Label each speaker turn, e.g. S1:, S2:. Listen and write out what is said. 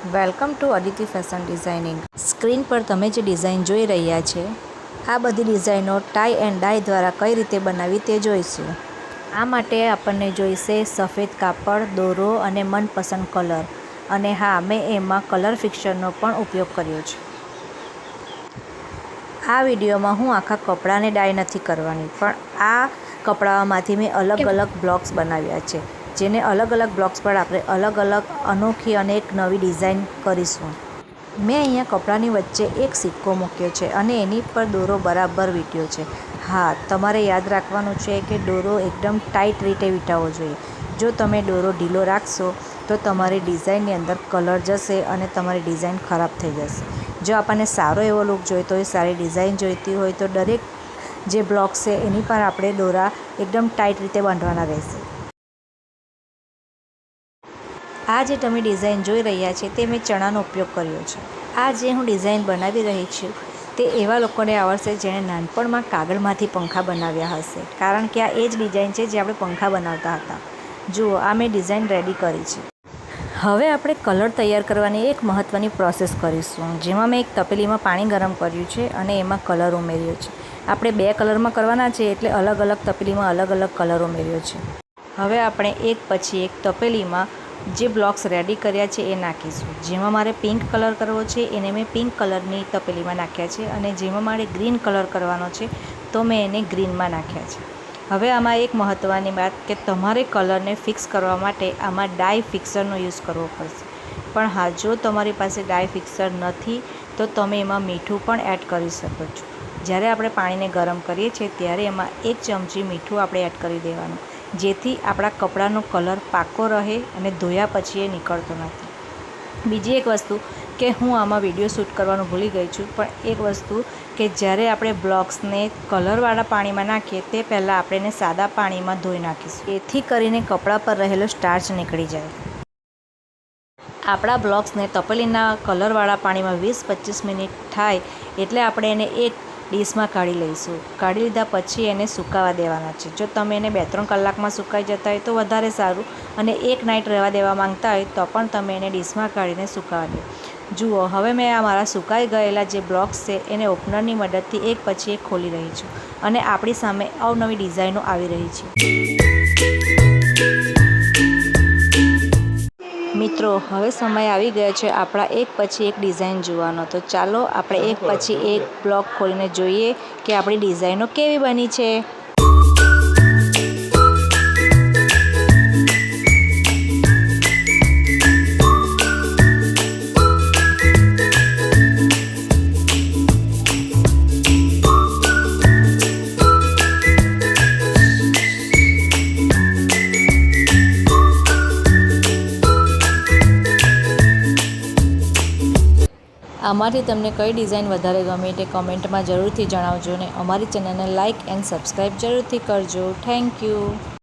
S1: Welcome to Aditi fashion designing. Screen પર તમે જે ડિઝાઇન જોઈ રહ્યા છે, આ બધી ડિઝાઇનો ટાઈ એન્ડ ડાય દ્વારા કઈ રીતે બનાવી તે જોઈશું. આ માટે આપણને જોઈશે સફેદ કાપડ, દોરો અને મનપસંદ કલર. અને હા, મેં એમાં કલર ફિક્સરનો પણ ઉપયોગ કર્યો છે. આ વિડીયોમાં હું આખા કપડાને ડાય નથી કરવાની, પણ આ કપડાઓમાંથી મેં અલગ અલગ બ્લોક્સ બનાવ્યા છે, જેને અલગ અલગ બ્લોક્સ પર આપણે અલગ અલગ અનોખી અને એક નવી ડિઝાઇન કરીશું. મેં અહીંયા કપડાની વચ્ચે એક સિક્કો મૂક્યો છે અને એની પર દોરો બરાબર વીંટ્યો છે. હા, તમારે યાદ રાખવાનું છે કે દોરો એકદમ ટાઈટ રીતે વીંટાવવો જોઈએ. જો તમે દોરો ઢીલો રાખશો તો તમારી ડિઝાઇનની અંદર કલર જશે અને તમારી ડિઝાઇન ખરાબ થઈ જશે. જો આપણને સારો એવો લુક જોઈતો હોય, સારી ડિઝાઇન જોઈતી હોય, તો દરેક જે બ્લોક્સ છે એની પર આપણે દોરા એકદમ ટાઈટ રીતે બાંધવાના રહેશે. આ જે તમે ડિઝાઇન જોઈ રહ્યા છે તે મેં ચણાનો ઉપયોગ કર્યો છે. આ જે હું ડિઝાઇન બનાવી રહી છું તે એવા લોકોને આવડશે જેણે નાનપણમાં કાગળમાંથી પંખા બનાવ્યા હશે, કારણ કે આ એ જ ડિઝાઇન છે જે આપણે પંખા બનાવતા હતા. જુઓ, આ મેં ડિઝાઇન રેડી કરી છે. હવે આપણે કલર તૈયાર કરવાની એક મહત્ત્વની પ્રોસેસ કરીશું, જેમાં મેં એક તપેલીમાં પાણી ગરમ કર્યું છે અને એમાં કલર ઉમેર્યો છે. આપણે 2 કલરમાં કરવાના છે, એટલે અલગ અલગ તપેલીમાં અલગ અલગ કલર ઉમેર્યો છે. હવે આપણે એક પછી એક તપેલીમાં જે બ્લોક્સ રેડી કર્યા છે એ નાખીશું. જેમાં મારે પિંક કલર કરવો છે એને મેં પિંક કલરની તપેલીમાં નાખ્યા છે, અને જેમાં મારે ગ્રીન કલર કરવાનો છે તો મેં એને ગ્રીનમાં નાખ્યા છે. હવે આમાં એક મહત્ત્વની વાત કે તમારે કલરને ફિક્સ કરવા માટે આમાં ડાય ફિક્સરનો યુઝ કરવો પડશે. પણ હા, જો તમારી પાસે ડાય ફિક્સર નથી તો તમે એમાં મીઠું પણ એડ કરી શકો છો. જ્યારે આપણે પાણીને ગરમ કરીએ છીએ ત્યારે એમાં 1 ચમચી મીઠું આપણે એડ કરી દેવાનું, જેથી આપણા કપડાનો કલર પાકો રહે અને ધોયા પછી એ નીકળતો નથી. બીજી એક વસ્તુ કે હું આમાં વિડીયો શૂટ કરવાનું ભૂલી ગઈ છું, પણ એક વસ્તુ કે જ્યારે આપણે બ્લોક્સને કલરવાળા પાણીમાં નાખીએ તે પહેલાં આપણે એને સાદા પાણીમાં ધોઈ નાખીશું, જેથી કરીને કપડા પર રહેલો સ્ટાર્ચ નીકળી જાય. આપણા બ્લોક્સને તપેલીના કલરવાળા પાણીમાં 20-25 મિનિટ થાય એટલે આપણે એને એક ડીશમાં કાઢી લઈશું. કાઢી લીધા પછી એને સુકાવા દેવાના છે. જો તમે એને 2-3 કલાકમાં સુકાઈ જતા હોય તો વધારે સારું, અને એક નાઇટ રહેવા દેવા માંગતા હોય તો પણ તમે એને ડીશમાં કાઢીને સુકાવા દો. જુઓ, હવે મેં આ મારા સુકાઈ ગયેલા જે બ્લોક્સ છે એને ઓપનરની મદદથી એક પછી એક ખોલી રહી છું, અને આપણી સામે અવનવી ડિઝાઇનો આવી રહી છે. મિત્રો, હવે સમય આવી ગયો છે આપણા એક પછી એક ડિઝાઇન જોવાનો. તો ચાલો આપણે એક પછી એક બ્લોક ખોલીને જોઈએ કે આપણી ડિઝાઇનો કેવી બની છે. આમાંથી તમને કઈ ડિઝાઇન વધારે ગમે તે કમેન્ટમાં જરૂરથી જણાવજો, અને અમારી ચેનલને લાઇક એન્ડ સબસ્ક્રાઈબ જરૂરથી કરજો. Thank you.